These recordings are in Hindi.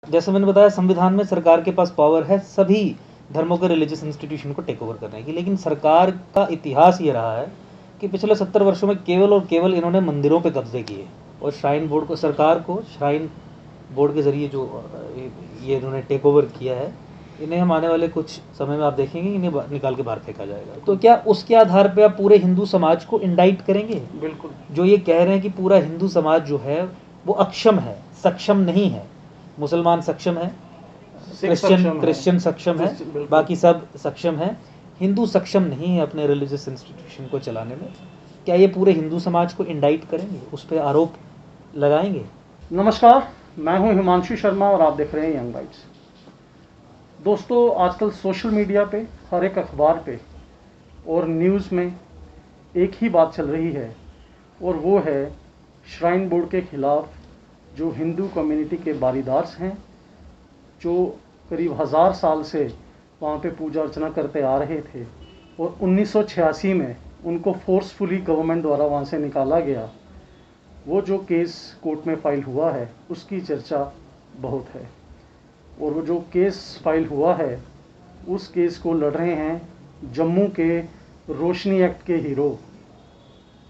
जैसे मैंने बताया, संविधान में सरकार के पास पावर है सभी धर्मों के रिलीजियस इंस्टीट्यूशन को टेक ओवर करने की, लेकिन सरकार का इतिहास ये रहा है कि पिछले 70 वर्षों में केवल और केवल इन्होंने मंदिरों पे कब्जे किए और श्राइन बोर्ड को, सरकार को श्राइन बोर्ड के जरिए जो ये इन्होंने टेक ओवर किया है, इन्हें हम आने वाले कुछ समय में आप देखेंगे इन्हें निकाल के बाहर फेंका जाएगा। तो क्या उसके आधार पे आप पूरे हिंदू समाज को इंडाइट करेंगे? बिल्कुल। जो ये कह रहे हैं कि पूरा हिंदू समाज जो है वो अक्षम है, सक्षम नहीं है। मुसलमान सक्षम है, क्रिश्चियन सक्षम है, बाकी सब सक्षम है, हिंदू सक्षम नहीं है अपने रिलीजियस इंस्टीट्यूशन को चलाने में। क्या ये पूरे हिंदू समाज को इंडाइट करेंगे, उस पर आरोप लगाएंगे? नमस्कार, मैं हूं हिमांशु शर्मा और आप देख रहे हैं यंग बाइट्स। दोस्तों, आजकल सोशल मीडिया पे, हर एक अखबार पे और न्यूज़ में एक ही बात चल रही है और वो है श्राइन बोर्ड के खिलाफ जो हिंदू कम्युनिटी के बारीदार्स हैं, जो करीब 1000 साल से वहाँ पे पूजा अर्चना करते आ रहे थे और 1986 में उनको फोर्सफुली गवर्नमेंट द्वारा वहाँ से निकाला गया। वो जो केस कोर्ट में फाइल हुआ है उसकी चर्चा बहुत है और वो जो केस फाइल हुआ है उस केस को लड़ रहे हैं जम्मू के रोशनी एक्ट के हीरो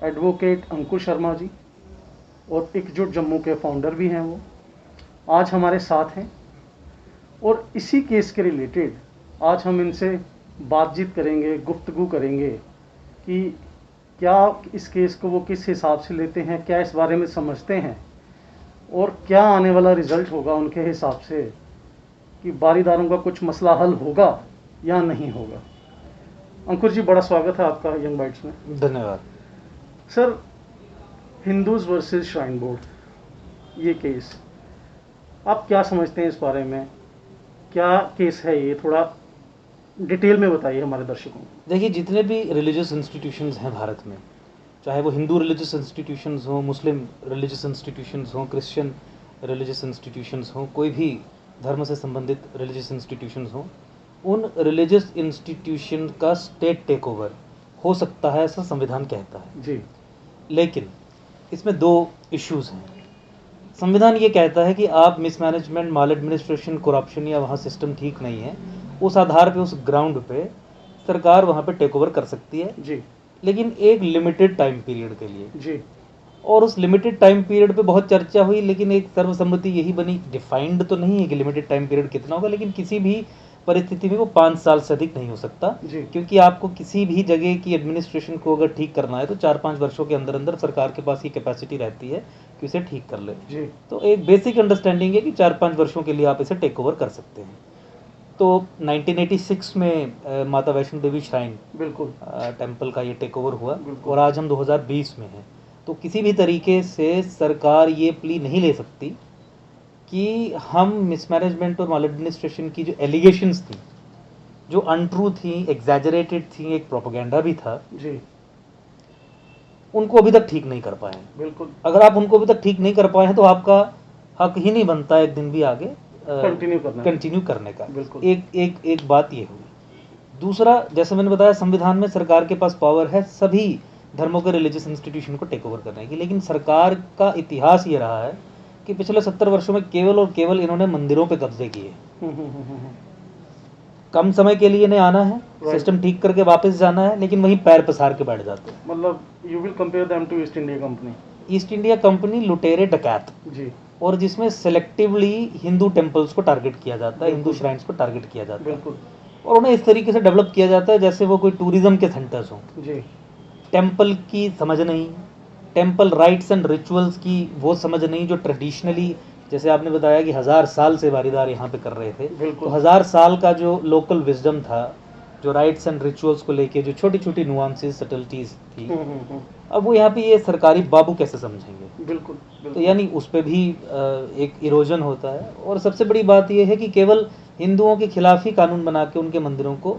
एडवोकेट अंकुश शर्मा जी और एकजुट जम्मू के फाउंडर भी हैं। वो आज हमारे साथ हैं और इसी केस के रिलेटेड आज हम इनसे बातचीत करेंगे, गुफ्तगू करेंगे कि क्या इस केस को वो किस हिसाब से लेते हैं, क्या इस बारे में समझते हैं और क्या आने वाला रिज़ल्ट होगा उनके हिसाब से, कि बारीदारों का कुछ मसला हल होगा या नहीं होगा। अंकुश जी, बड़ा स्वागत है आपका यंग बाइट्स में। धन्यवाद sir, Hindus versus shrine board, ये केस आप क्या समझते हैं इस बारे में? क्या केस है ये, थोड़ा डिटेल में बताइए हमारे दर्शकों को। देखिए, जितने भी रिलीजियस इंस्टीट्यूशंस हैं भारत में, चाहे वो हिंदू रिलीजियस इंस्टीट्यूशंस हों, मुस्लिम रिलीजियस इंस्टीट्यूशंस हों, क्रिश्चियन रिलीजियस इंस्टीट्यूशंस हों, कोई भी धर्म से संबंधित रिलीजियस इंस्टीट्यूशंस हों, उन रिलीजियस इंस्टीट्यूशन का स्टेट टेक ओवर हो सकता है, ऐसा संविधान कहता है जी। लेकिन इसमें दो इश्यूज हैं। संविधान ये कहता है कि आप मिसमैनेजमेंट, माल एडमिनिस्ट्रेशन, करप्शन या वहाँ सिस्टम ठीक नहीं है, उस आधार पे, उस ग्राउंड पे सरकार वहाँ पे टेक ओवर कर सकती है जी। लेकिन एक लिमिटेड टाइम पीरियड के लिए। जी। और उस लिमिटेड टाइम पीरियड पे बहुत चर्चा हुई, लेकिन एक सर्वसम्मति यही बनी, डिफाइंड तो नहीं है कि लिमिटेड टाइम पीरियड कितना होगा, लेकिन किसी भी परिस्थिति में वो 5 साल से अधिक नहीं हो सकता, क्योंकि आपको किसी भी जगह की एडमिनिस्ट्रेशन को अगर ठीक करना है तो 4-5 वर्षों के अंदर अंदर सरकार के पास ये कैपेसिटी रहती है कि उसे ठीक कर ले। जी। तो एक बेसिक अंडरस्टैंडिंग है कि 4-5 वर्षों के लिए आप इसे टेक ओवर कर सकते हैं। तो 1986 में माता वैष्णो देवी श्राइन बिल्कुल टेम्पल का ये टेक ओवर हुआ और आज हम 2020 में हैं। तो किसी भी तरीके से सरकार ये प्ली नहीं ले सकती कि हम मिसमैनेजमेंट और माल एडमिनिस्ट्रेशन की जो एलिगेशंस थी, जो अनट्रू थी, एग्जैजरेटेड थी, एक प्रोपेगेंडा भी था जी, उनको अभी तक ठीक नहीं कर पाए। बिल्कुल। अगर आप उनको अभी तक ठीक नहीं कर पाए हैं तो आपका हक ही नहीं बनता एक दिन भी आगे कंटिन्यू करने का। बिल्कुल। एक बात ये हुई। दूसरा, जैसे मैंने बताया, संविधान में सरकार के पास पावर है सभी धर्मों के रिलीजियस इंस्टीट्यूशन को टेक ओवर करने की, लेकिन सरकार का इतिहास ये रहा है कि पिछले 70 वर्षों में केवल और केवल इन्होंने मंदिरों पे कब्जे किए। कम समय के लिए इन्हें आना है, सिस्टम ठीक करके वापस जाना है, लेकिन वहीं पैर पसार के बैठ जाते हैं। मतलब you will compare them to east India company. East India company लुटेरे डकैत जी। और जिसमें सेलेक्टिवली हिंदू टेम्पल्स को टारगेट किया जाता है, हिंदू श्राइन्स को टारगेट किया जाता है। बिल्कुल। और उन्हें इस तरीके से डेवलप किया जाता है जैसे वो कोई टूरिज्म के सेंटर्स हों। जी। टेम्पल की समझ नहीं, टेम्पल राइट्स एंड रिचुअल्स की वो समझ नहीं जो ट्रेडिशनली, जैसे आपने बताया कि 1000 साल से बारीदार यहाँ पे कर रहे थे, तो 1000 साल का जो लोकल विजडम था, जो राइट्स एंड रिचुअल्स को लेके जो छोटी छोटी नुआंसेस, सटल्टीज थी, अब वो यहाँ पे ये सरकारी बाबू कैसे समझेंगे? बिल्कुल। तो यानी उस पर भी एक इरोजन होता है। और सबसे बड़ी बात यह है कि केवल हिंदुओं के खिलाफ ही कानून बना के उनके मंदिरों को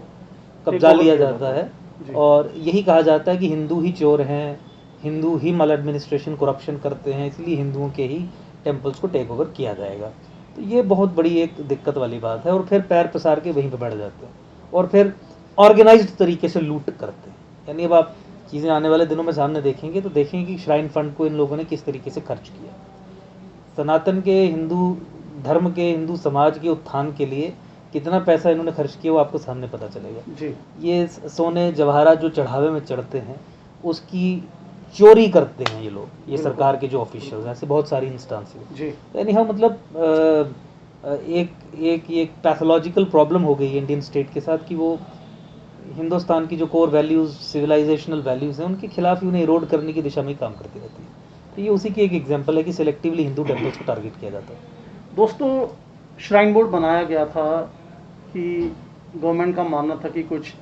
कब्जा लिया जाता है और यही कहा जाता है कि हिंदू ही चोर हैं, हिंदू ही माल एडमिनिस्ट्रेशन, करप्शन करते हैं, इसलिए हिंदुओं के ही टेम्पल्स को टेक ओवर किया जाएगा। तो ये बहुत बड़ी एक दिक्कत वाली बात है और फिर पैर पसार के वहीं पर बैठ जाते हैं और फिर ऑर्गेनाइज्ड तरीके से लूट करते हैं। यानी अब आप चीज़ें आने वाले दिनों में सामने देखेंगे तो देखेंगे कि श्राइन फंड को इन लोगों ने किस तरीके से खर्च किया। सनातन के हिंदू धर्म के, हिंदू समाज के उत्थान के लिए कितना पैसा इन्होंने खर्च किया वो आपको सामने पता चलेगा जी। ये सोने जवाहरात जो चढ़ावे में चढ़ते हैं उसकी चोरी करते हैं ये लोग, ये बिल्कुल। सरकार के जो ऑफिशियल्स हैं, ऐसे बहुत सारी इंस्टांस है। जी। यानी हाँ मतलब एक पैथोलॉजिकल प्रॉब्लम हो गई है इंडियन स्टेट के साथ कि वो हिंदुस्तान की जो कोर वैल्यूज़, सिविलाइजेशनल वैल्यूज़ हैं, उनके खिलाफ ही उन्हें इरोड करने की दिशा में ही काम करती रहती है। तो ये उसी की एक एग्जांपल है कि सिलेक्टिवली हिंदू टेम्पल्स को टारगेट किया जाता है। दोस्तों, श्राइन बोर्ड बनाया गया था कि गवर्नमेंट का मानना था कि कुछ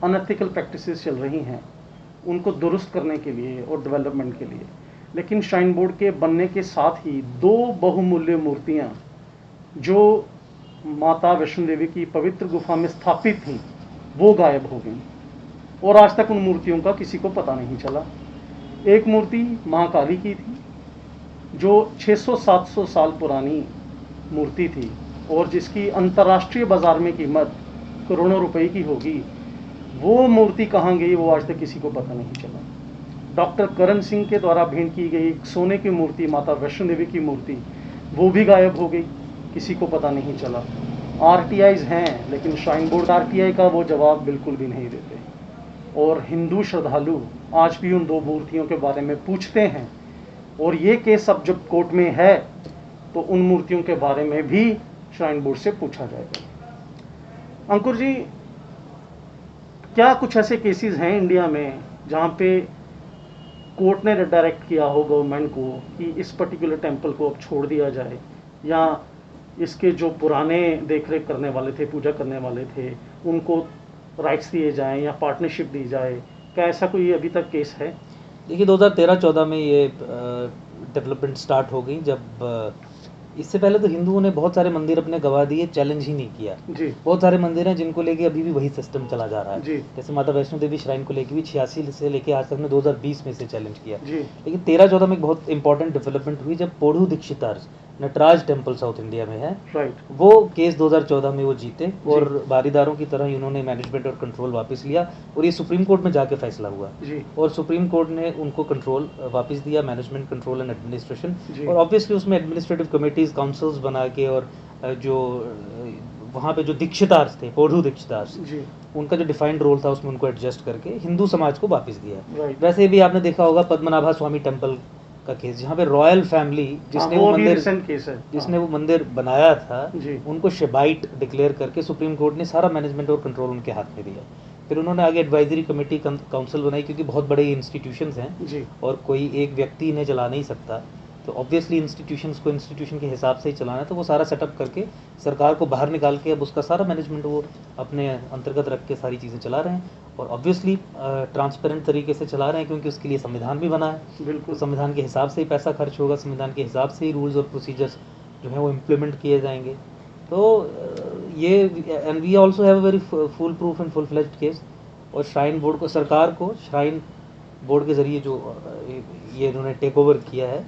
अनएथिकल प्रैक्टिसेस चल रही हैं उनको दुरुस्त करने के लिए और डेवलपमेंट के लिए, लेकिन श्राइन बोर्ड के बनने के साथ ही 2 बहुमूल्य मूर्तियां जो माता वैष्णो देवी की पवित्र गुफा में स्थापित थीं वो गायब हो गई और आज तक उन मूर्तियों का किसी को पता नहीं चला। एक मूर्ति महाकाली की थी जो 600-700 साल पुरानी मूर्ति थी और जिसकी अंतर्राष्ट्रीय बाजार में कीमत करोड़ों रुपए की होगी, वो मूर्ति कहाँ गई वो आज तक किसी को पता नहीं चला। डॉक्टर करण सिंह के द्वारा भेंट की गई सोने की मूर्ति, माता वैष्णो देवी की मूर्ति, वो भी गायब हो गई, किसी को पता नहीं चला। आरटीआईज हैं लेकिन श्राइन बोर्ड आरटीआई का वो जवाब बिल्कुल भी नहीं देते और हिंदू श्रद्धालु आज भी उन 2 मूर्तियों के बारे में पूछते हैं और ये केस अब जब कोर्ट में है तो उन मूर्तियों के बारे में भी श्राइन बोर्ड से पूछा जाएगा। अंकुर जी, क्या कुछ ऐसे केसेस हैं इंडिया में जहाँ पे कोर्ट ने डायरेक्ट किया हो गवर्नमेंट को कि इस पर्टिकुलर टेंपल को अब छोड़ दिया जाए या इसके जो पुराने देखरेख करने वाले थे, पूजा करने वाले थे, उनको राइट्स दिए जाएं या पार्टनरशिप दी जाए? क्या ऐसा कोई अभी तक केस है? देखिए 2013-14 में ये डेवलपमेंट स्टार्ट हो गई, जब इससे पहले तो हिंदुओं ने बहुत सारे मंदिर अपने गवा दिए, चैलेंज ही नहीं किया। जी। बहुत सारे मंदिर हैं जिनको लेके अभी भी वही सिस्टम चला जा रहा है। जी। जैसे माता वैष्णो देवी श्राइन को लेके भी 86 से लेके आज तक ने 2020 में से चैलेंज किया। जी। लेकिन 13-14 में एक बहुत इंपॉर्टेंट डेवलपमेंट हुई जब पोढ़ू दीक्षितार्स, नटराज टेम्पल साउथ इंडिया में है, राइट, वो केस 2014 में वो जीते और बारीदारों की तरह ही उन्होंने मैनेजमेंट और कंट्रोल वापस लिया और ये सुप्रीम कोर्ट में जाके फैसला हुआ जी। और सुप्रीम कोर्ट ने उनको कंट्रोल वापस दिया, मैनेजमेंट कंट्रोल एंड एडमिनिस्ट्रेशन। जी। और ऑब्वियसली उसमें एडमिनिस्ट्रेटिव कमेटीज, काउंसिल्स बना के और जो वहाँ पे जो दीक्षितार्स थे, पोढ़ू दीक्षितार्स, जी। उनका जो डिफाइंड रोल था उसमें उनको एडजस्ट करके हिंदू समाज को वापस दिया। राइट। वैसे भी आपने देखा होगा पद्मनाभा स्वामी टेम्पल का केस, जहाँ पे रॉयल फैमिली जिसने वो अभी मंदिर रिसेंट केस है। जिसने वो मंदिर बनाया था जी। उनको शेबाइट डिक्लेयर करके सुप्रीम कोर्ट ने सारा मैनेजमेंट और कंट्रोल उनके हाथ में दिया। फिर उन्होंने आगे एडवाइजरी कमेटी काउंसिल बनाई क्योंकि बहुत बड़े इंस्टीट्यूशंस हैं जी। और कोई एक व्यक्ति इन्हें चला नहीं सकता, तो ऑब्वियसली इंस्टीट्यूशंस को इंस्टीट्यूशन के हिसाब से ही चलाना है, तो वो सारा सेटअप करके सरकार को बाहर निकाल के अब उसका सारा मैनेजमेंट वो अपने अंतर्गत रख के सारी चीज़ें चला रहे हैं और ऑब्वियसली ट्रांसपेरेंट तरीके से चला रहे हैं क्योंकि उसके लिए संविधान भी बना है। बिल्कुल। तो संविधान के हिसाब से ही पैसा खर्च होगा, संविधान के हिसाब से ही रूल्स और प्रोसीजर्स जो हैं वो इम्प्लीमेंट किए जाएंगे। तो ये and we also have a very foolproof and full fledged case और श्राइन बोर्ड को, सरकार को श्राइन बोर्ड के ज़रिए जो ये इन्होंने टेक ओवर किया है,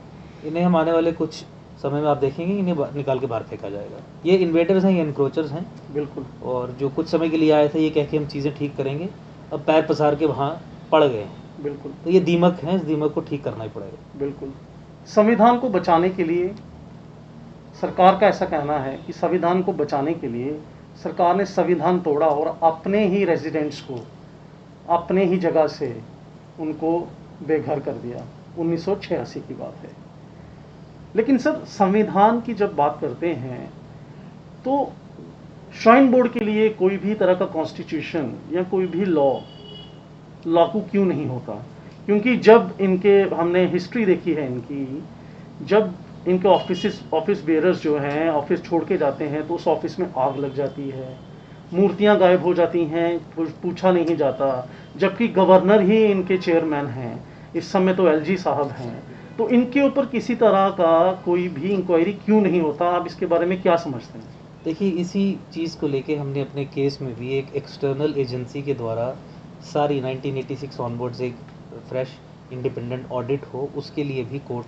इन्हें हम आने वाले कुछ समय में आप देखेंगे इन्हें निकाल के बाहर फेंका जाएगा। ये इन्वेडर्स हैं, ये एनक्रोचर्स हैं। बिल्कुल। और जो कुछ समय के लिए आए थे ये कह के हम चीज़ें ठीक करेंगे, अब पैर पसार के वहाँ पड़ गए हैं। बिल्कुल। तो ये दीमक है, इस दीमक को ठीक करना ही पड़ेगा। बिल्कुल। संविधान को बचाने के लिए सरकार का ऐसा कहना है कि संविधान को बचाने के लिए सरकार ने संविधान तोड़ा और अपने ही रेजिडेंट्स को अपने ही जगह से उनको बेघर कर दिया। 1986 की बात है। लेकिन सर, संविधान की जब बात करते हैं तो श्राइन बोर्ड के लिए कोई भी तरह का कॉन्स्टिट्यूशन या कोई भी लॉ लागू क्यों नहीं होता? क्योंकि जब इनके, हमने हिस्ट्री देखी है इनकी, जब इनके ऑफिस बेयरर्स जो हैं ऑफिस छोड़ के जाते हैं तो उस ऑफिस में आग लग जाती है, मूर्तियां गायब हो जाती हैं, पूछा नहीं जाता, जबकि गवर्नर ही इनके चेयरमैन हैं, इस समय तो एलजी साहब हैं। तो इनके ऊपर किसी तरह का कोई भी इंक्वायरी क्यों नहीं होता? आप इसके बारे में क्या समझते हैं? देखिए, इसी चीज़ को लेके हमने अपने केस में भी एक एक्सटर्नल एजेंसी के द्वारा सारी 1986 ऑनवर्ड्स एक फ्रेश इंडिपेंडेंट ऑडिट हो, उसके लिए भी कोर्ट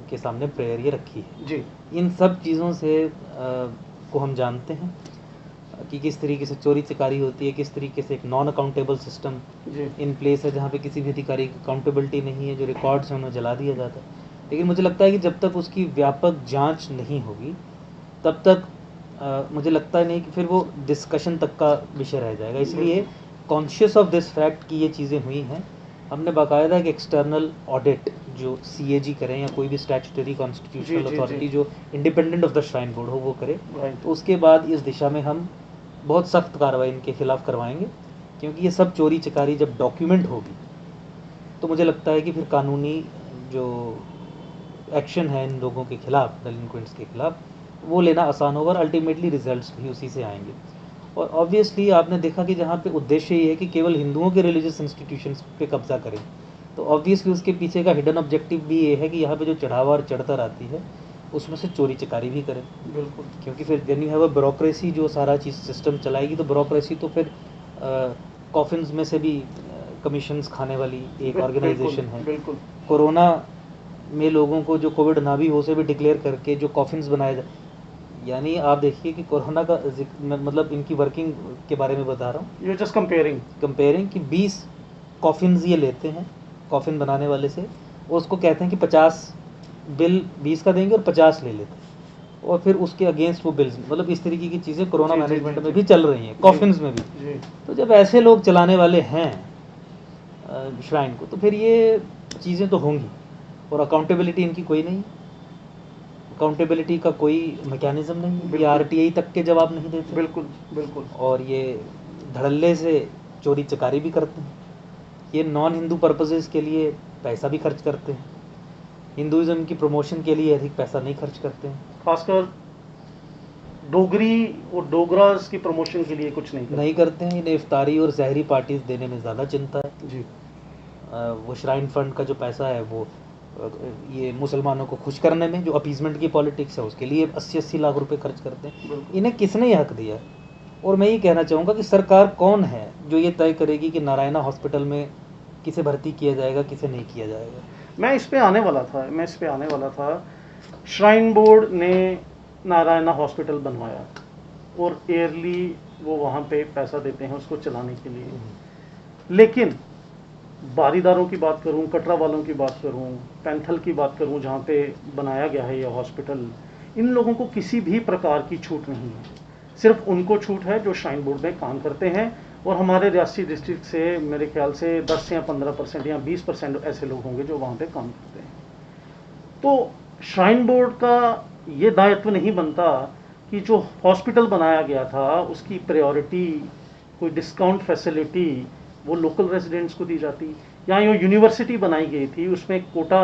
के सामने प्रेयर ये रखी है। जी। इन सब चीज़ों से को हम जानते हैं कि किस तरीके से चोरी चकारी होती है, किस तरीके से एक non accountable system in place है जहाँ पे किसी भी अधिकारी की अकाउंटेबिलिटी नहीं है, जो रिकॉर्ड्स हैं उन्हें जला दिया जाता है। लेकिन मुझे लगता है कि जब तक उसकी व्यापक जांच नहीं होगी तब तक मुझे लगता नहीं कि फिर वो डिस्कशन तक का विषय रह जाएगा। इसलिए कॉन्शियस ऑफ दिस फैक्ट कि ये चीज़ें हुई हैं, हमने बाकायदा एक एक्सटर्नल ऑडिट जो सीएजी करें या कोई भी स्टैट्यूटरी कॉन्स्टिट्यूशनल अथॉरिटी जो independent of the shrine board हो वो करे, तो उसके बाद इस दिशा में हम बहुत सख्त कार्रवाई इनके खिलाफ करवाएंगे। क्योंकि ये सब चोरी चकारी जब डॉक्यूमेंट होगी तो मुझे लगता है कि फिर कानूनी जो एक्शन है इन लोगों के खिलाफ, डेलिंक्वेंट्स के खिलाफ, वो लेना आसान होगा और अल्टीमेटली रिजल्ट्स भी उसी से आएंगे। और ऑब्वियसली आपने देखा कि जहाँ पे उद्देश्य ये है कि केवल हिंदुओं के रिलीजियस इंस्टीट्यूशंस पे कब्जा करें, तो ऑब्वियसली उसके पीछे का हिडन ऑब्जेक्टिव भी ये है कि यहाँ पे जो चढ़ावा और चढ़तर आती है उसमें से चोरी चकारी भी करें। बिल्कुल, क्योंकि फिर then you have a bureaucracy जो सारा चीज़ सिस्टम चलाएगी, तो ब्यूरोक्रेसी तो फिर कॉफिन्स में से भी कमीशंस खाने वाली एक ऑर्गेनाइजेशन है। बिल्कुल, कोरोना में लोगों को जो कोविड ना भी हो से भी डिक्लेयर करके जो कॉफिन्स बनाए जाए, यानी आप देखिए कि कोरोना का मतलब इनकी वर्किंग के बारे में बता रहा हूँ, यू जस्ट कंपेयरिंग कि 20 कॉफिन्स ये लेते हैं कॉफिन बनाने वाले से, और उसको कहते हैं कि 50 बिल 20 का देंगे और 50 ले लेते हैं, और फिर उसके अगेंस्ट वो बिल्स, मतलब इस तरीके की चीज़ें कोरोना मैनेजमेंट में भी चल रही हैं, कॉफिन्स में भी। तो जब ऐसे लोग चलाने वाले हैं श्राइन को, तो फिर ये चीज़ें तो होंगी, और अकाउंटेबिलिटी इनकी कोई नहीं, अकाउंटेबिलिटी का कोई मैकेनिज्म नहीं, ये आरटीआई तक के जवाब नहीं देते। बिल्कुल, और ये धड़ल्ले से चोरी चकारी भी करते हैं, ये नॉन हिंदू पर्पसेस के लिए पैसा भी खर्च करते हैं, हिंदुइज्म की प्रमोशन के लिए अधिक पैसा नहीं खर्च करते हैं, खासकर डोगरी और डोगरास की प्रमोशन के लिए कुछ नहीं करते हैं। इन्हें इफ्तारी और जहरी पार्टीज देने में ज़्यादा चिंता है जी। वो श्राइन फंड का जो पैसा है वो ये मुसलमानों को खुश करने में, जो अपीजमेंट की पॉलिटिक्स है उसके लिए 80-80 लाख रुपए खर्च करते हैं। इन्हें किसने ये हक दिया? और मैं ये कहना चाहूँगा कि सरकार कौन है जो ये तय करेगी कि नारायणा हॉस्पिटल में किसे भर्ती किया जाएगा, किसे नहीं किया जाएगा? मैं इस पे आने वाला था। श्राइन बोर्ड ने नारायणा हॉस्पिटल बनवाया और ईयरली वो वहाँ पे पैसा देते हैं उसको चलाने के लिए, लेकिन बारीदारों की बात करूं, कटरा वालों की बात करूं, पैंथल की बात करूं, जहाँ पे बनाया गया है यह हॉस्पिटल, इन लोगों को किसी भी प्रकार की छूट नहीं है। सिर्फ उनको छूट है जो श्राइन बोर्ड में काम करते हैं, और हमारे रियासी डिस्ट्रिक्ट से मेरे ख्याल से 10 या 15% या 20% ऐसे लोग होंगे जो वहाँ पे काम करते हैं। तो श्राइन बोर्ड का ये दायित्व नहीं बनता कि जो हॉस्पिटल बनाया गया था उसकी प्रायोरिटी, कोई डिस्काउंट फैसिलिटी वो लोकल रेजिडेंट्स को दी जाती, या जो यूनिवर्सिटी बनाई गई थी उसमें कोटा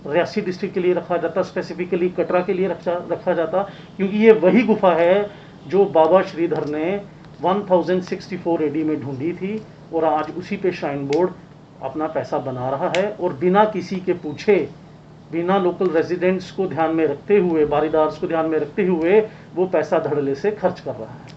रियासी डिस्ट्रिक्ट के लिए रखा जाता, स्पेसिफिकली कटरा के लिए रखा जाता, क्योंकि ये वही गुफा है जो बाबा श्रीधर ने 1064 एडी में ढूंढी थी, और आज उसी पे श्राइन बोर्ड अपना पैसा बना रहा है, और बिना किसी के पूछे, बिना लोकल रेजिडेंट्स को ध्यान में रखते हुए, बारीदार्स को ध्यान में रखते हुए वो पैसा धड़ल्ले से खर्च कर रहा है।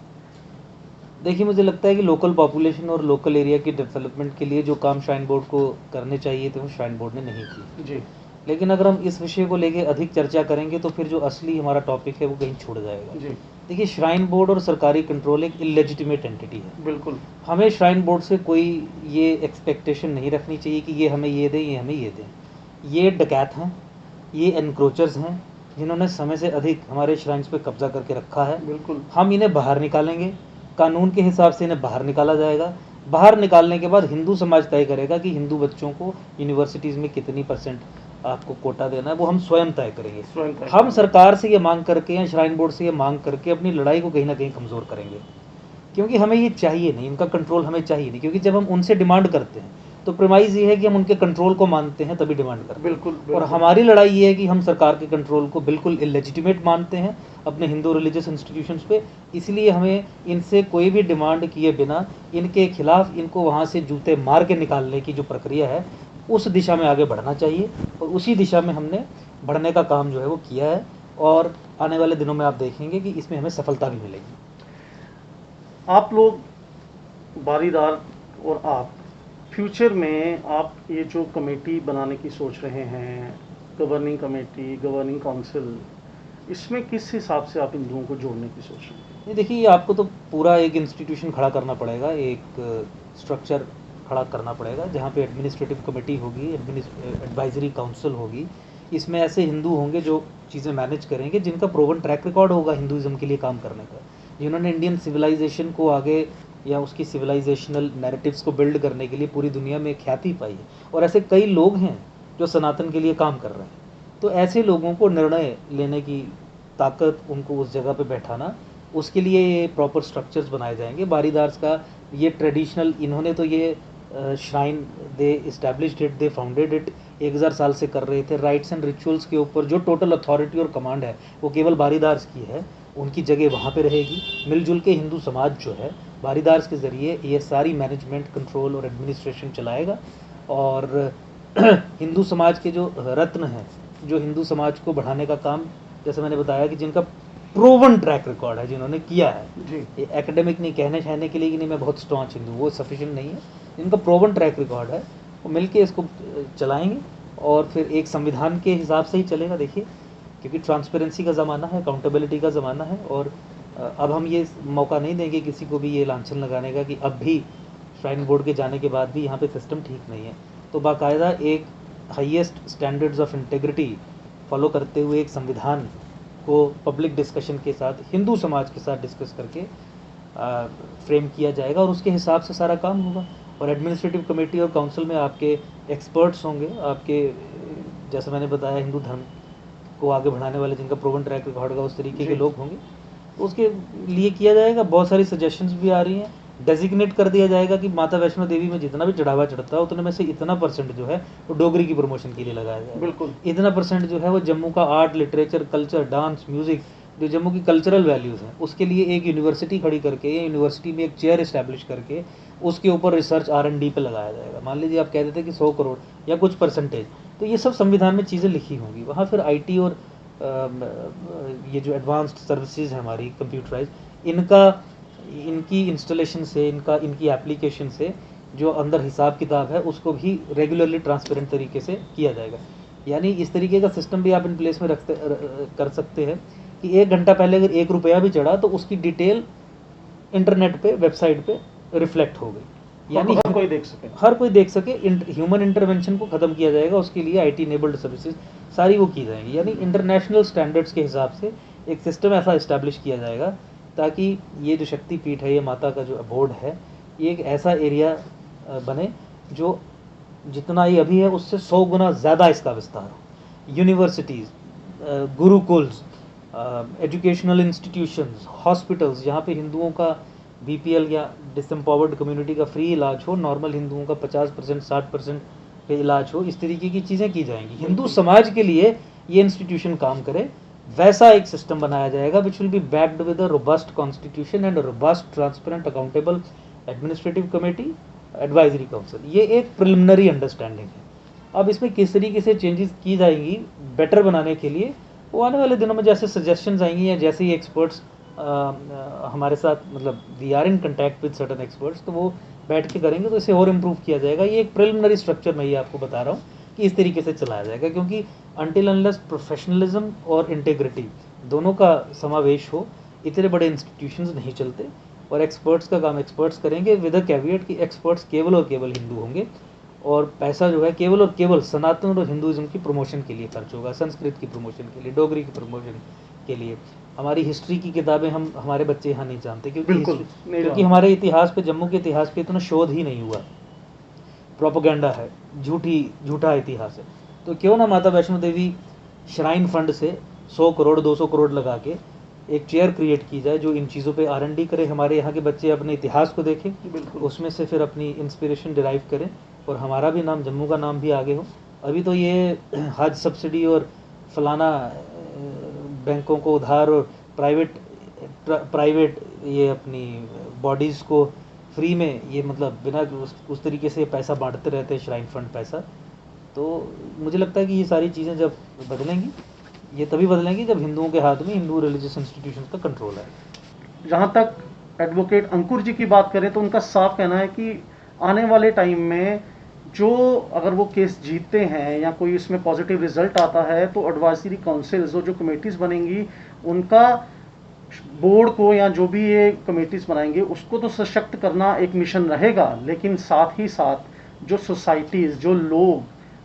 देखिए, मुझे लगता है कि लोकल पॉपुलेशन और लोकल एरिया की डेवलपमेंट के लिए जो काम श्राइन बोर्ड को करने चाहिए थे वो श्राइन बोर्ड ने नहीं की जी। लेकिन अगर हम इस विषय को लेके अधिक चर्चा करेंगे तो फिर जो असली हमारा टॉपिक है वो कहीं छूट जाएगा। जी। देखिए, श्राइन बोर्ड और सरकारी कंट्रोल एक इलेजिटिमेट एंटिटी है। बिल्कुल। हमें श्राइन बोर्ड से कोई ये एक्सपेक्टेशन नहीं रखनी चाहिए कि ये हमें ये दें, ये हमें ये दें। ये डकैत हैं, ये एनक्रोचर्स हैं जिन्होंने समय से अधिक हमारे श्राइन्स पे कब्जा करके रखा है। बिल्कुल। हम इन्हें बाहर निकालेंगे, कानून के हिसाब से इन्हें बाहर निकाला जाएगा। बाहर निकालने के बाद हिंदू समाज तय करेगा कि हिंदू बच्चों को यूनिवर्सिटीज़ में कितनी % आपको कोटा देना है, वो हम स्वयं तय करेंगे। हम सरकार से ये मांग करके या श्राइन बोर्ड से ये मांग करके अपनी लड़ाई को कहीं ना कहीं कमज़ोर करेंगे, क्योंकि हमें ये चाहिए नहीं, इनका कंट्रोल हमें चाहिए नहीं। क्योंकि जब हम उनसे डिमांड करते हैं तो प्रेमाइज ये है कि हम उनके कंट्रोल को मानते हैं तभी डिमांड करते हैं। बिल्कुल। और हमारी लड़ाई ये है कि हम सरकार के कंट्रोल को बिल्कुल इलेजिटिमेट मानते हैं अपने हिंदू रिलीजियस इंस्टीट्यूशंस पे। इसलिए हमें इनसे कोई भी डिमांड किए बिना इनके खिलाफ, इनको वहाँ से जूते मार के निकालने की जो प्रक्रिया है उस दिशा में आगे बढ़ना चाहिए, और उसी दिशा में हमने बढ़ने का काम जो है वो किया है, और आने वाले दिनों में आप देखेंगे कि इसमें हमें सफलता भी मिलेगी। आप लोग बारीदार और आप फ्यूचर में आप ये जो कमेटी बनाने की सोच रहे हैं, गवर्निंग कमेटी, गवर्निंग काउंसिल, इसमें किस हिसाब से आप इन लोगों को जोड़ने की सोच रहे हैं? ये देखिए, आपको तो पूरा एक इंस्टीट्यूशन खड़ा करना पड़ेगा, एक स्ट्रक्चर खड़ा करना पड़ेगा जहाँ पे एडमिनिस्ट्रेटिव कमेटी होगी, एडवाइजरी काउंसिल होगी। इसमें ऐसे हिंदू होंगे जो चीज़ें मैनेज करेंगे जिनका प्रूवन ट्रैक रिकॉर्ड होगा हिंदुज़म के लिए काम करने का, जिन्होंने इंडियन सिविलाइजेशन को आगे या उसकी सिविलाइजेशनल नैरेटिव्स को बिल्ड करने के लिए पूरी दुनिया में ख्याति पाई है। और ऐसे कई लोग हैं जो सनातन के लिए काम कर रहे हैं। तो ऐसे लोगों को निर्णय लेने की ताकत, उनको उस जगह पे बैठाना, उसके लिए ये प्रॉपर स्ट्रक्चर्स बनाए जाएंगे। बारीदार्स का ये ट्रेडिशनल, इन्होंने तो ये shrine they established it, they founded it, 1000 साल से कर रहे थे। राइट्स एंड रिचुअल्स के ऊपर जो टोटल अथॉरिटी और कमांड है वो केवल बारीदार्स की है, उनकी जगह वहाँ पे रहेगी। मिलजुल के हिंदू समाज जो है बारीदार्स के ज़रिए ये सारी मैनेजमेंट, कंट्रोल और एडमिनिस्ट्रेशन चलाएगा। और हिंदू समाज के जो रत्न हैं, जो हिंदू समाज को बढ़ाने का काम, जैसे मैंने बताया कि जिनका प्रूवन ट्रैक रिकॉर्ड है, जिन्होंने किया है, ये एकेडमिक नहीं कहने के लिए कि नहीं मैं बहुत स्टॉन्च हिंदू, वो सफिशिएंट नहीं है। जिनका प्रूवन ट्रैक रिकॉर्ड है वो मिलके इसको चलाएंगे और फिर एक संविधान के हिसाब से ही चलेगा। देखिए, क्योंकि ट्रांसपेरेंसी का ज़माना है, अकाउंटेबिलिटी का ज़माना है, और अब हम ये मौका नहीं देंगे किसी को भी ये लांछन लगाने का कि अब भी श्राइन बोर्ड के जाने के बाद भी यहाँ पे सिस्टम ठीक नहीं है। तो बाकायदा एक highest standards of integrity follow करते हुए एक संविधान को पब्लिक डिस्कशन के साथ, हिंदू समाज के साथ डिस्कस करके फ्रेम किया जाएगा और उसके हिसाब से सारा काम होगा। और एडमिनिस्ट्रेटिव कमेटी और काउंसिल में आपके एक्सपर्ट्स होंगे, आपके जैसे मैंने बताया हिंदू धर्म को आगे बढ़ाने वाले, जिनका प्रूवन ट्रैक रिकॉर्ड होगा, उस तरीके के लोग होंगे। तो उसके लिए किया जाएगा। बहुत सारी सजेशंस भी आ रही हैं। डेजिग्नेट कर दिया जाएगा कि माता वैष्णो देवी में जितना भी चढ़ावा चढ़ता है उतने में से इतना परसेंट जो है वो डोगरी की प्रमोशन के लिए लगाया जाएगा। बिल्कुल। इतना परसेंट जो है वो जम्मू का art, literature, culture, dance, music, जो जम्मू की कल्चरल वैल्यूज़ हैं उसके लिए एक यूनिवर्सिटी खड़ी करके, या यूनिवर्सिटी में एक चेयर इस्टेब्लिश करके उसके ऊपर रिसर्च R&D पे लगाया जाएगा। मान लीजिए आप कह देते कि 100 करोड़ या कुछ परसेंटेज, तो ये सब संविधान में चीज़ें लिखी होंगी। वहाँ फिर IT और ये जो एडवांस्ड सर्विसेज है हमारी कंप्यूटराइज, इनकी इंस्टॉलेशन से, इनकी एप्लीकेशन से जो अंदर हिसाब किताब है उसको भी रेगुलरली ट्रांसपेरेंट तरीके से किया जाएगा। यानी इस तरीके का सिस्टम भी आप इन प्लेस में कर सकते हैं कि 1 घंटा पहले अगर 1 रुपया भी चढ़ा तो उसकी डिटेल इंटरनेट पे, वेबसाइट पे रिफ्लेक्ट हो गई, यानी हर कोई देख सके। ह्यूमन इंटरवेंशन को ख़त्म किया जाएगा। उसके लिए IT इनेबल्ड सर्विसेज सारी वो की जाएंगी। यानी इंटरनेशनल स्टैंडर्ड्स के हिसाब से एक सिस्टम ऐसा इस्टेब्लिश किया जाएगा ताकि ये जो शक्तिपीठ है, ये माता का जो अबोर्ड है, ये एक ऐसा एरिया बने जो जितना ये अभी है उससे 100 गुना ज़्यादा इसका विस्तार हो। Universities, gurukuls, educational institutions, hospitals, जहाँ पे हिंदुओं का BPL या डिसएम्पावर्ड कम्युनिटी का फ्री इलाज हो, नॉर्मल हिंदुओं का 50%, 60% पे इलाज हो, इस तरीके की चीज़ें की जाएंगी। हिंदू समाज के लिए ये इंस्टीट्यूशन काम करे, वैसा एक सिस्टम बनाया जाएगा which will be backed with a robust constitution and a robust, transparent, accountable administrative committee, advisory council. ये एक प्रिलिमिनरी अंडरस्टैंडिंग है। अब इसमें किस तरीके से चेंजेस की जाएंगी बेटर बनाने के लिए, वो आने वाले दिनों में जैसे सजेशंस आएंगी या जैसे ही एक्सपर्ट्स हमारे साथ, मतलब we are in contact with certain experts, तो वो बैठ के करेंगे तो इसे और इम्प्रूव किया जाएगा। ये एक प्रिलिमिनरी स्ट्रक्चर मैं ये आपको बता रहा हूँ कि इस तरीके से चलाया जाएगा, क्योंकि अनटिल अनलेस प्रोफेशनलिज्म और इंटेग्रिटी दोनों का समावेश हो, इतने बड़े इंस्टीट्यूशंस नहीं चलते। और एक्सपर्ट्स का काम एक्सपर्ट्स करेंगे विद अ कैविएट कि एक्सपर्ट्स केवल और केवल हिंदू होंगे, और पैसा जो है केवल और केवल सनातन और हिंदुज़म की प्रमोशन के लिए खर्च होगा, संस्कृत की प्रमोशन के लिए, डोगरी की प्रमोशन के लिए। हमारी हिस्ट्री की किताबें हमारे बच्चे यहाँ नहीं जानते, क्योंकि हमारे इतिहास पे, जम्मू के इतिहास पे इतना शोध ही नहीं हुआ। प्रोपेगेंडा है, झूठा इतिहास है। तो क्यों ना माता वैष्णो देवी श्राइन फंड से 100 करोड़ 200 करोड़ लगा के एक चेयर क्रिएट की जाए जो इन चीज़ों पे R&D करे, हमारे यहाँ के बच्चे अपने इतिहास को देखें, उसमें से फिर अपनी इंस्पिरेशन डिराइव करें और हमारा भी नाम, जम्मू का नाम भी आगे हो। अभी तो ये हज सब्सिडी और फलाना बैंकों को उधार और प्राइवेट ये अपनी बॉडीज़ को फ्री में, ये मतलब बिना उस तरीके से पैसा बांटते रहते हैं, श्राइन फंड पैसा। तो मुझे लगता है कि ये सारी चीज़ें जब बदलेंगी, ये तभी बदलेंगी जब हिंदुओं के हाथ में हिंदू रिलीजियस इंस्टीट्यूशंस का कंट्रोल है। जहाँ तक एडवोकेट अंकुर जी की बात करें तो उनका साफ कहना है कि आने वाले टाइम में जो अगर वो केस जीतते हैं या कोई इसमें पॉजिटिव रिजल्ट आता है तो एडवाइजरी काउंसिल्स जो कमेटीज़ बनेंगी, उनका बोर्ड को या जो भी ये कमेटीज़ बनाएंगे उसको तो सशक्त करना एक मिशन रहेगा, लेकिन साथ ही साथ जो सोसाइटीज़, जो लोग,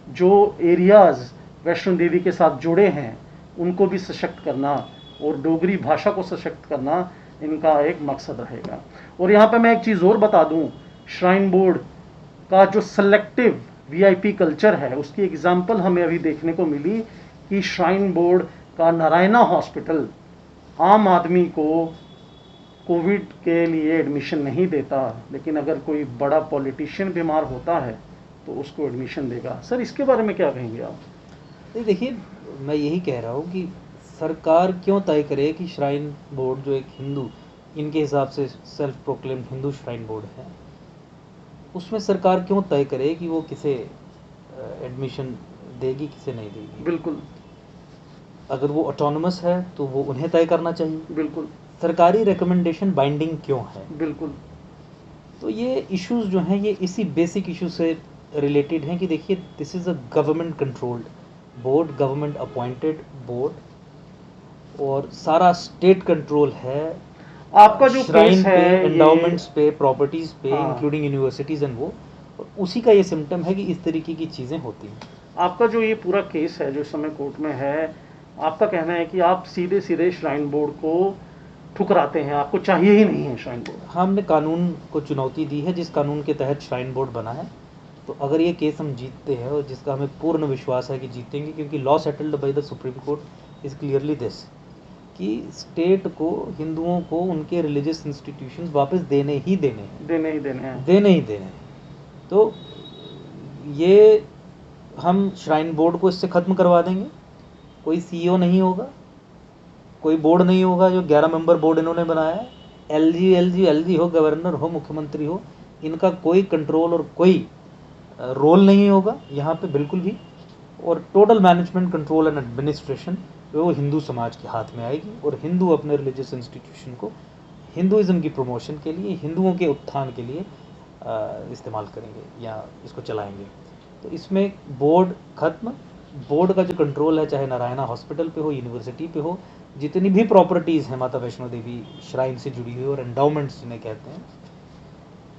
जो एरियाज़ वैष्णो देवी के साथ जुड़े हैं, उनको भी सशक्त करना और डोगरी भाषा को सशक्त करना इनका एक मकसद रहेगा। और यहाँ पे मैं एक चीज़ और बता दूँ, श्राइन बोर्ड का जो सेलेक्टिव वीआईपी कल्चर है उसकी एग्जाम्पल हमें अभी देखने को मिली कि श्राइन बोर्ड का नारायणा हॉस्पिटल आम आदमी को कोविड के लिए एडमिशन नहीं देता, लेकिन अगर कोई बड़ा पॉलिटिशियन बीमार होता है तो उसको एडमिशन देगा। सर इसके बारे में क्या कहेंगे आप? नहीं, देखिए, मैं यही कह रहा हूँ कि सरकार क्यों तय करे कि श्राइन बोर्ड जो एक हिंदू, इनके हिसाब से self proclaimed Hindu shrine board है, उसमें सरकार क्यों तय करे कि वो किसे एडमिशन देगी, किसे नहीं देगी। बिल्कुल, अगर वो ऑटोनमस है तो वो उन्हें तय करना चाहिए। बिल्कुल, सरकारी रिकमेंडेशन बाइंडिंग क्यों है? बिल्कुल। तो ये इश्यूज जो हैं ये इसी बेसिक इशू से रिलेटेड हैं कि देखिए, this is a government controlled board, government appointed board, और सारा स्टेट कंट्रोल है आपका जो केस है एंडाउमेंट्स पे, प्रॉपर्टीज पे, हाँ। इंक्लूडिंग यूनिवर्सिटीज एंड वो, और उसी का ये सिम्टम है कि इस तरीके की चीज़ें होती हैं। आपका जो ये पूरा केस है जो इस समय कोर्ट में है, आपका कहना है कि आप सीधे सीधे श्राइन बोर्ड को ठुकराते हैं, आपको चाहिए ही नहीं है श्राइन बोर्ड। हमने कानून को चुनौती दी है जिस कानून के तहत श्राइन बोर्ड बना है। तो अगर ये केस हम जीतते हैं, और जिसका हमें पूर्ण विश्वास है कि जीतेंगे, क्योंकि law settled by the supreme court is clearly this कि स्टेट को, हिंदुओं को उनके रिलीजियस इंस्टीट्यूशंस वापस देने ही देने हैं, देने ही देने हैं। देने ही देने हैं। तो ये हम श्राइन बोर्ड को इससे ख़त्म करवा देंगे। कोई सीईओ नहीं होगा, कोई बोर्ड नहीं होगा, जो 11 मेंबर बोर्ड इन्होंने बनाया है, एलजी हो, गवर्नर हो, मुख्यमंत्री हो, इनका कोई कंट्रोल और कोई रोल नहीं होगा यहाँ पे बिल्कुल भी। और total management, control and administration वो हिंदू समाज के हाथ में आएगी, और हिंदू अपने रिलीजियस इंस्टीट्यूशन को हिंदुइज्म की प्रमोशन के लिए, हिंदुओं के उत्थान के लिए इस्तेमाल करेंगे या इसको चलाएंगे। तो इसमें बोर्ड खत्म, बोर्ड का जो कंट्रोल है, चाहे नारायणा हॉस्पिटल पे हो, यूनिवर्सिटी पे हो, जितनी भी प्रॉपर्टीज़ हैं माता वैष्णो देवी श्राइन से जुड़ी हुई और एंडाउमेंट्स जिन्हें कहते हैं,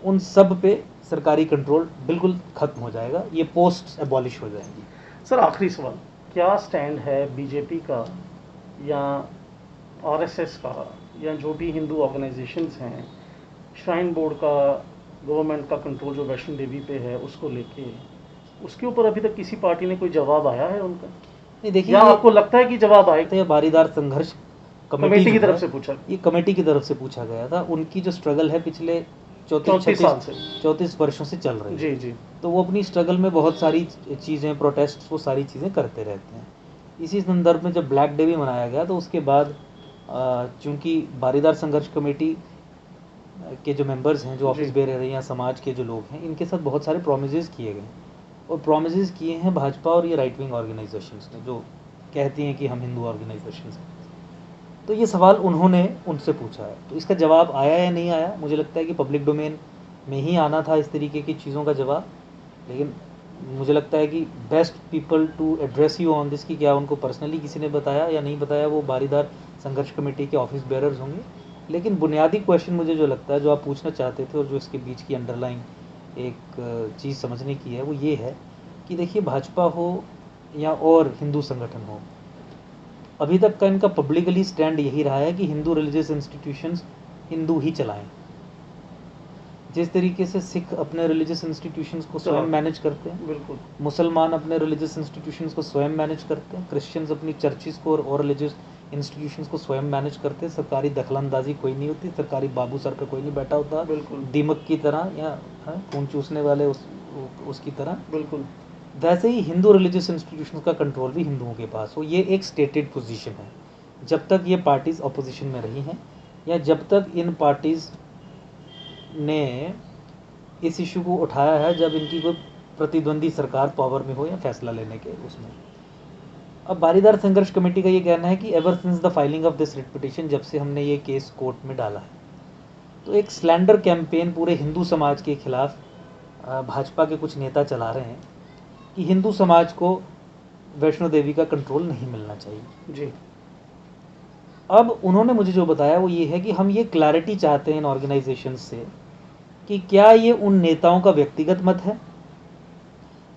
उन सब पे सरकारी कंट्रोल बिल्कुल खत्म हो जाएगा। ये पोस्ट एबॉलिश हो जाएंगी। सर आखिरी सवाल, क्या स्टैंड है बीजेपी का या आरएसएस का या जो भी हिंदू ऑर्गेनाइजेशंस हैं, श्राइन बोर्ड का, गवर्नमेंट का कंट्रोल जो वैष्णो देवी पे है उसको लेके? उसके ऊपर अभी तक किसी पार्टी ने कोई जवाब आया है उनका? नहीं, देखिए, या आपको लगता है कि जवाब आएगा? तो ये बारीदार संघर्ष कमेटी की जो तरफ है, से पूछा? ये कमेटी की तरफ से पूछा गया था। उनकी जो स्ट्रगल है पिछले 34 साल से, 34 वर्षों से चल रही है। जी जी। तो वो अपनी स्ट्रगल में बहुत सारी चीज़ें, प्रोटेस्ट, वो सारी चीज़ें करते रहते हैं। इसी संदर्भ में जब ब्लैक डे भी मनाया गया, तो उसके बाद चूंकि बारीदार संघर्ष कमेटी के जो मेंबर्स हैं, जो ऑफिस बेरर हैं या समाज के जो लोग हैं, इनके साथ बहुत सारे प्रोमिसेस किए गए, और प्रोमिसेस किए हैं भाजपा और ये राइट विंग ऑर्गेनाइजेशंस ने, जो कहती हैं कि हम हिंदू ऑर्गेनाइजेशंस हैं। तो ये सवाल उन्होंने उनसे पूछा है। तो इसका जवाब आया या नहीं आया, मुझे लगता है कि पब्लिक डोमेन में ही आना था इस तरीके की चीज़ों का जवाब। लेकिन मुझे लगता है कि best people to address you on this, कि क्या उनको पर्सनली किसी ने बताया या नहीं बताया, वो बारीदार संघर्ष कमेटी के ऑफिस बेरर्स होंगे। लेकिन बुनियादी क्वेश्चन मुझे जो लगता है, जो आप पूछना चाहते थे और जो इसके बीच की अंडरलाइन एक चीज़ समझने की है, वो ये है कि देखिए, भाजपा हो या और हिंदू संगठन हो, अभी तक का इनका पब्लिकली स्टैंड यही रहा है कि हिंदू रिलीजियस इंस्टीट्यूशंस हिंदू ही चलाएं। जिस तरीके से सिख अपने रिलीजियस इंस्टीट्यूशंस को स्वयं मैनेज करते हैं, बिल्कुल, मुसलमान अपने रिलीजियस इंस्टीट्यूशंस को स्वयं मैनेज करते हैं, क्रिश्चियंस अपनी चर्चिस को और रिलीजियस इंस्टीट्यूशंस को स्वयं मैनेज करते हैं। सरकारी दखलंदाजी कोई नहीं होती, सरकारी बाबू सर पे कोई नहीं बैठा होता, बिल्कुल, दीमक की तरह या खून चूसने वाले उसकी तरह। बिल्कुल। वैसे ही हिंदू रिलीजियस इंस्टीट्यूशंस का कंट्रोल भी हिंदुओं के पास हो, ये एक स्टेटेड पोजीशन है। जब तक ये पार्टीज अपोजिशन में रही हैं, या जब तक इन पार्टीज ने इस इशू को उठाया है, जब इनकी कोई प्रतिद्वंदी सरकार पावर में हो या फैसला लेने के उसमें। अब बारीदार संघर्ष कमेटी का ये कहना है कि ever since the filing of this writ petition, जब से हमने ये केस कोर्ट में डाला है, तो एक स्लैंडर कैंपेन पूरे हिंदू समाज के खिलाफ भाजपा के कुछ नेता चला रहे हैं कि हिंदू समाज को वैष्णो देवी का कंट्रोल नहीं मिलना चाहिए जी। अब उन्होंने मुझे जो बताया वो ये है कि हम ये क्लैरिटी चाहते हैं इन ऑर्गेनाइजेशन से कि क्या ये उन नेताओं का व्यक्तिगत मत है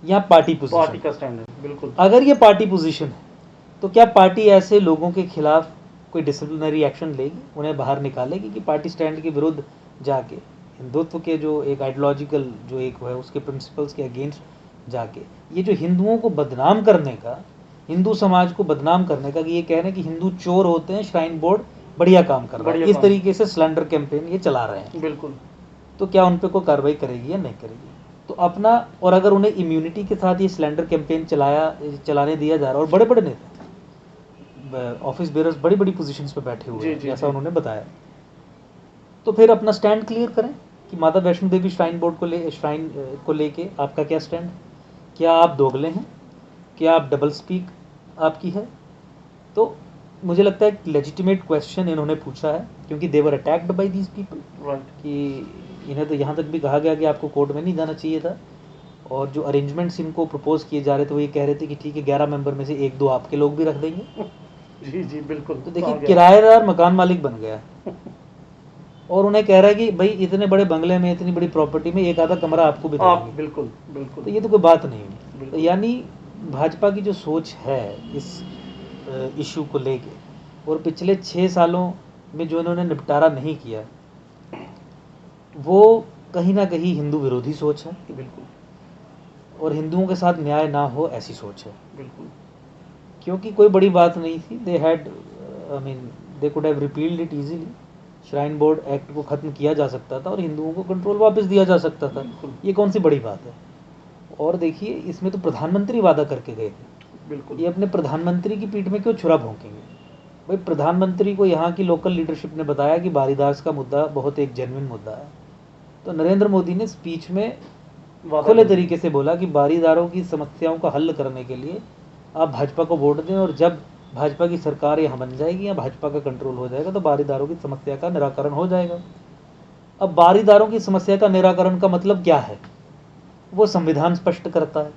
या पार्टी पोजीशन। पार्टी का स्टैंड है, बिल्कुल। अगर ये पार्टी पोजीशन है तो क्या पार्टी ऐसे लोगों के खिलाफ कोई डिसिप्लिनरी एक्शन लेगी, उन्हें बाहर निकालेगी कि पार्टी स्टैंड के विरुद्ध जाके, हिंदुत्व के जो एक आइडियोलॉजिकल जो एक है उसके प्रिंसिपल्स के अगेंस्ट जाके, ये जो हिंदुओं को बदनाम करने का, हिंदू समाज को बदनाम करने का, कि ये कह रहे हैं कि हिंदू चोर होते हैं, श्राइन बोर्ड बढ़िया काम कर रहा है, इस तरीके से स्लैंडर कैंपेन ये चला रहे हैं, बिल्कुल, तो क्या उन पे कोई कार्रवाई करेगी या नहीं करेगी? तो अपना, और अगर उन्हें इम्यूनिटी के साथ ये स्लैंडर कैंपेन चलाने दिया जा रहा है, और बड़े बड़े नेता ऑफिस बेरर्स बड़ी बड़ी पोजीशंस पे बैठे हुए हैं जैसा उन्होंने बताया, तो फिर अपना स्टैंड क्लियर करें कि माता वैष्णो देवी श्राइन बोर्ड को लेके आपका क्या स्टैंड? क्या आप दोगले हैं? क्या आप डबल स्पीक आपकी है? तो मुझे लगता है एक लेजिटिमेट क्वेश्चन इन्होंने पूछा है, क्योंकि दे वर अटैक्ड बाय दीज पीपल, कि इन्हें तो यहाँ तक भी कहा गया कि आपको कोर्ट में नहीं जाना चाहिए था, और जो अरेंजमेंट्स इनको प्रपोज किए जा रहे थे वो ये कह रहे थे कि ठीक है 11 मेंबर में से 1-2 आपके लोग भी रख देंगे। जी जी बिल्कुल। तो देखिए किराएदार मकान मालिक बन गया और उन्हें कह रहा है कि भाई इतने बड़े बंगले में, इतनी बड़ी प्रॉपर्टी में एक आधा कमरा आपको भी देंगे। बिल्कुल बिल्कुल। तो ये तो कोई बात नहीं है। तो यानी भाजपा की जो सोच है इस इशू को लेके, और पिछले 6 सालों में जो इन्होंने निपटारा नहीं किया, वो कहीं ना कहीं हिंदू विरोधी सोच है। बिल्कुल। और हिंदुओं के साथ न्याय ना हो ऐसी सोच है। बिल्कुल। क्योंकि कोई बड़ी बात नहीं थी, they had they could have repealed it easily. Shrine board act को खत्म किया जा सकता था और हिंदुओं को कंट्रोल वापस दिया जा सकता था। ये कौन सी बड़ी बात है? और देखिए इसमें तो प्रधानमंत्री वादा करके गए थे। बिल्कुल। ये अपने प्रधानमंत्री की पीठ में क्यों छुरा भोंकेंगे? भाई प्रधानमंत्री को यहाँ की लोकल लीडरशिप ने बताया कि बारीदास का मुद्दा बहुत एक जेन्युइन मुद्दा है, तो नरेंद्र मोदी ने स्पीच में खुले तरीके से बोला कि बारीदारों की समस्याओं का हल करने के लिए आप भाजपा को वोट दें, और जब भाजपा की सरकार यहाँ बन जाएगी या भाजपा का कंट्रोल हो जाएगा तो बारीदारों की समस्या का निराकरण हो जाएगा। अब बारीदारों की समस्या का निराकरण का मतलब क्या है? वो संविधान स्पष्ट करता है।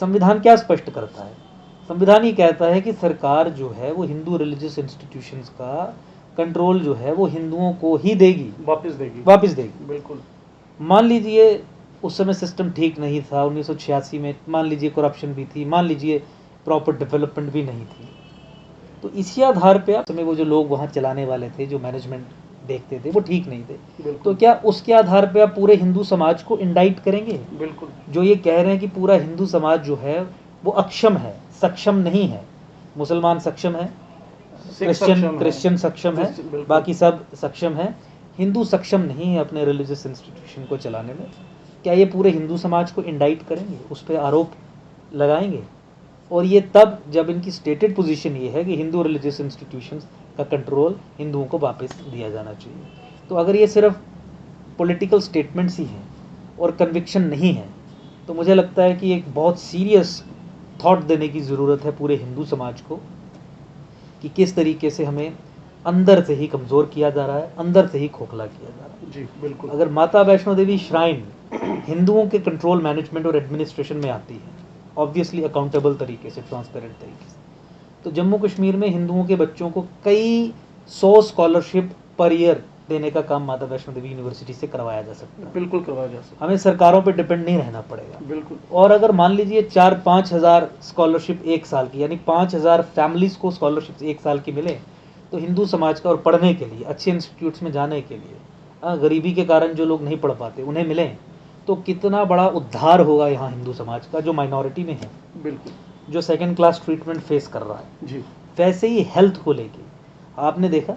संविधान क्या स्पष्ट करता है? संविधान ये कहता है कि सरकार जो है वो हिंदू रिलीजियस इंस्टीट्यूशंस का कंट्रोल जो है वो हिंदुओं को ही देगी, वापस देगी। बिल्कुल। मान लीजिए उस समय सिस्टम ठीक नहीं था, 1986 में मान लीजिए करप्शन भी थी, मान लीजिए प्रॉपर डेवलपमेंट भी नहीं थी, तो इसी आधार पे आप समय वो जो लोग वहाँ चलाने वाले थे, जो मैनेजमेंट देखते थे, वो ठीक नहीं थे, तो क्या उसके आधार पे आप पूरे हिंदू समाज को इंडाइट करेंगे? बिल्कुल। जो ये कह रहे हैं कि पूरा हिंदू समाज जो है वो अक्षम है, सक्षम नहीं है। मुसलमान सक्षम है, क्रिश्चियन सक्षम है, बाकी सब सक्षम है, हिंदू सक्षम नहीं है अपने रिलीजियस इंस्टीट्यूशन को चलाने में। क्या ये पूरे हिंदू समाज को इंडाइट करेंगे, उस पर आरोप लगाएंगे? और ये तब जब इनकी स्टेटेड पोजीशन ये है कि हिंदू रिलीजियस इंस्टीट्यूशंस का कंट्रोल हिंदुओं को वापस दिया जाना चाहिए। तो अगर ये सिर्फ पॉलिटिकल स्टेटमेंट्स ही हैं और कन्विक्शन नहीं है, तो मुझे लगता है कि एक बहुत सीरियस थॉट देने की ज़रूरत है पूरे हिंदू समाज को कि किस तरीके से हमें अंदर से ही कमज़ोर किया जा रहा है, अंदर से ही खोखला किया जा रहा है। जी बिल्कुल। अगर माता वैष्णो देवी श्राइन हिंदुओं के कंट्रोल, मैनेजमेंट और एडमिनिस्ट्रेशन में आती है, ऑब्वियसली अकाउंटेबल तरीके से, ट्रांसपेरेंट तरीके से, तो जम्मू कश्मीर में हिंदुओं के बच्चों को कई 100 स्कॉलरशिप पर ईयर देने का काम माता वैष्णो देवी यूनिवर्सिटी से करवाया जा सकता है। बिल्कुल करवाया जा सकता है। हमें सरकारों पे डिपेंड नहीं रहना पड़ेगा। बिल्कुल। और अगर मान लीजिए 4-5 हज़ार स्कॉलरशिप एक साल की, यानी 5,000 फैमिलीज को स्कॉलरशिप एक साल की मिले, तो हिंदू समाज का, और पढ़ने के लिए, अच्छे इंस्टीट्यूट्स में जाने के लिए, गरीबी के कारण जो लोग नहीं पढ़ पाते उन्हें मिलें, तो कितना बड़ा उद्धार होगा यहाँ हिंदू समाज का, जो माइनॉरिटी में है, बिल्कुल, जो सेकंड क्लास ट्रीटमेंट फेस कर रहा है। जी। वैसे ही हेल्थ को लेके आपने देखा,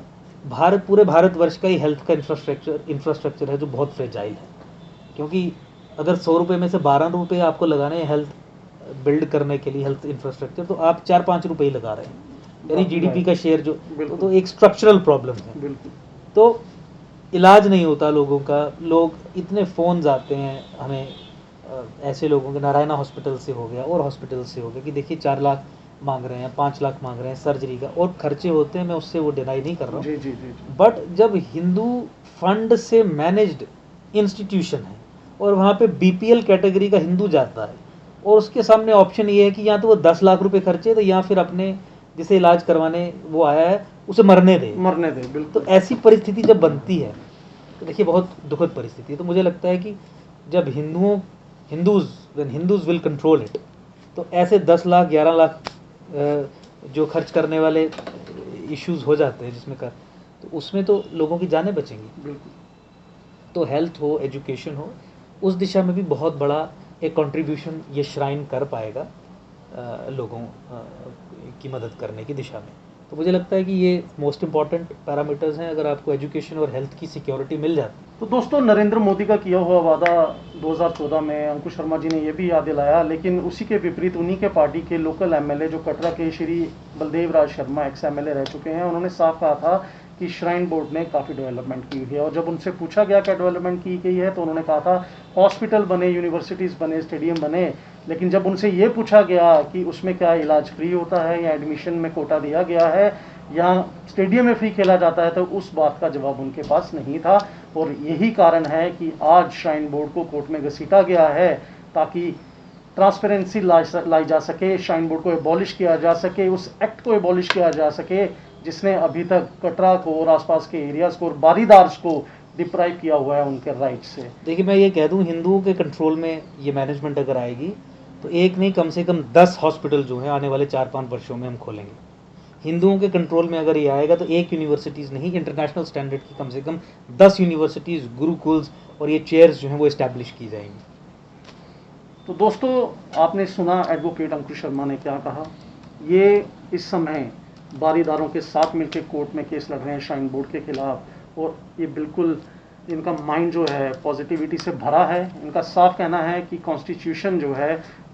पूरे भारतवर्ष का ही हेल्थ का इंफ्रास्ट्रक्चर है जो बहुत फ्रेजाइल है, क्योंकि अगर 100 रुपये में से 12 रुपये आपको लगाने हैं हेल्थ बिल्ड करने के लिए, हेल्थ इंफ्रास्ट्रक्चर, तो आप 4-5 रुपये ही लगा रहे हैं, यानी जीडीपी का शेयर जो, तो एक स्ट्रक्चरल प्रॉब्लम है। बिल्कुल। तो इलाज नहीं होता लोगों का, लोग इतने फ़ोन्स आते हैं हमें ऐसे लोगों के, नारायणा हॉस्पिटल से हो गया और हॉस्पिटल से हो गया, कि देखिए 4 लाख मांग रहे हैं, 5 लाख मांग रहे हैं सर्जरी का, और खर्चे होते हैं, मैं उससे वो डिनाई नहीं कर रहा हूँ। जी जी जी। बट जब हिंदू फंड से मैनेज्ड इंस्टीट्यूशन है और वहाँ पे बीपीएल कैटेगरी का हिंदू जाता है, और उसके सामने ऑप्शन ये है कि या तो वो 10 लाख रुपए खर्चे तो, या फिर अपने जिसे इलाज करवाने वो आया है उसे मरने दे। बिल्कुल। तो ऐसी परिस्थिति जब बनती है तो देखिए बहुत दुखद परिस्थिति है। तो मुझे लगता है कि जब हिंदूज विल कंट्रोल इट, तो ऐसे 10 लाख 11 लाख जो खर्च करने वाले इश्यूज हो जाते हैं जिसमें कर, तो उसमें तो लोगों की जानें बचेंगी। बिल्कुल। तो हेल्थ हो, एजुकेशन हो, उस दिशा में भी बहुत बड़ा एक कंट्रीब्यूशन ये श्राइन कर पाएगा लोगों की मदद करने की दिशा में। तो मुझे लगता है कि ये मोस्ट इम्पॉर्टेंट पैरामीटर्स हैं। अगर आपको एजुकेशन और हेल्थ की सिक्योरिटी मिल जाती, तो दोस्तों, नरेंद्र मोदी का किया हुआ वादा 2014 में अंकुश शर्मा जी ने ये भी याद दिलाया, लेकिन उसी के विपरीत उन्हीं के पार्टी के लोकल एमएलए जो कटरा के श्री बलदेव राज शर्मा एक्स एमएलए रह चुके हैं, उन्होंने साफ कहा था कि श्राइन बोर्ड ने काफ़ी डेवलपमेंट की हुई है। और जब उनसे पूछा गया क्या डेवलपमेंट की गई है, तो उन्होंने कहा था हॉस्पिटल बने, यूनिवर्सिटीज़ बने, स्टेडियम बने। लेकिन जब उनसे ये पूछा गया कि उसमें क्या इलाज फ्री होता है या एडमिशन में कोटा दिया गया है या स्टेडियम में फ्री खेला जाता है, तो उस बात का जवाब उनके पास नहीं था। और यही कारण है कि आज श्राइन बोर्ड को कोर्ट में घसीटा गया है ताकि ट्रांसपेरेंसी लाई जा सके, श्राइन बोर्ड को एबॉलिश किया जा सके, उस एक्ट को एबॉलिश किया जा सके जिसने अभी तक कटरा को और आसपास के एरियाज को और बारीदार्स को डिप्राइव किया हुआ है उनके राइट से। देखिए मैं ये कह दूं, हिंदुओं के कंट्रोल में ये मैनेजमेंट अगर आएगी तो एक नहीं कम से कम 10 हॉस्पिटल जो हैं आने वाले 4-5 वर्षों में हम खोलेंगे। हिंदुओं के कंट्रोल में अगर ये आएगा तो एक यूनिवर्सिटीज़ नहीं, इंटरनेशनल स्टैंडर्ड की कम से कम 10 यूनिवर्सिटीज़, गुरुकुल्स और ये चेयर्स जो हैं वो इस्टेब्लिश की जाएंगी। तो दोस्तों, आपने सुना एडवोकेट अंकुश शर्मा ने क्या कहा। ये इस समय बारीदारों के साथ मिलकर कोर्ट में केस लड़ रहे हैं श्राइन बोर्ड के खिलाफ, और ये बिल्कुल इनका माइंड जो है पॉजिटिविटी से भरा है। इनका साफ कहना है कि कॉन्स्टिट्यूशन जो है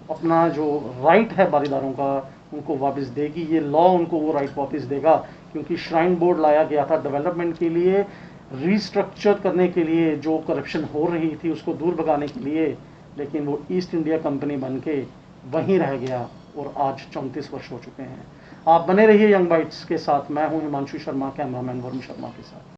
अपना जो राइट है बारीदारों का उनको वापस देगी, ये लॉ उनको वो राइट वापस देगा, क्योंकि श्राइन बोर्ड लाया गया था डेवलपमेंट के लिए, रीस्ट्रक्चर करने के लिए, जो करप्शन हो रही थी उसको दूर भगाने के लिए, लेकिन वो ईस्ट इंडिया कंपनी बन के वहीं रह गया और आज 34 वर्ष हो चुके हैं। आप बने रहिए यंग बाइट्स के साथ। मैं हूं हिमांशु शर्मा, कैमरामैन वरुण शर्मा के साथ।